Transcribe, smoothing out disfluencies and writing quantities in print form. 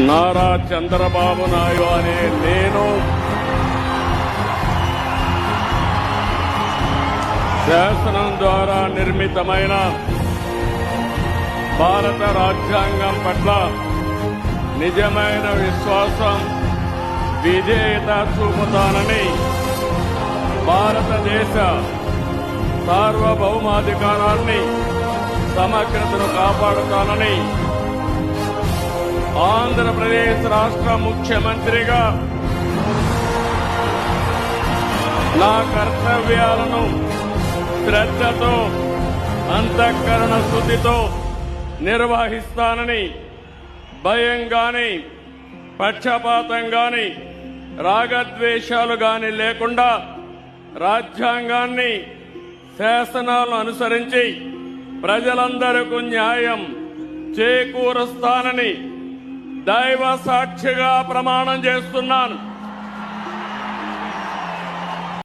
నారా చంద్రబాబు నాయుడు అనే నేను శాసనం ద్వారా నిర్మితమైన భారత రాజ్యాంగం పట్ల నిజమైన విశ్వాసం, విధేయత చూపుతానని, భారతదేశ సార్వభౌమాధికారాన్ని, సమగ్రతను కాపాడుతానని ఆంధ్రప్రదేశ్ రాష్ట్ర ముఖ్యమంత్రిగా నా కర్తవ్యాలను శ్రద్ధతో, అంతఃకరణ శుద్ధితో నిర్వహిస్తానని, భయం గాని, పక్షపాతం గాని, రాగద్వేషాలు గాని లేకుండా రాజ్యాంగాన్ని, శాసనాలను అనుసరించి ప్రజలందరికీ న్యాయం చేకూరుస్తానని దైవ సాక్షిగా ప్రమాణం చేస్తున్నాను.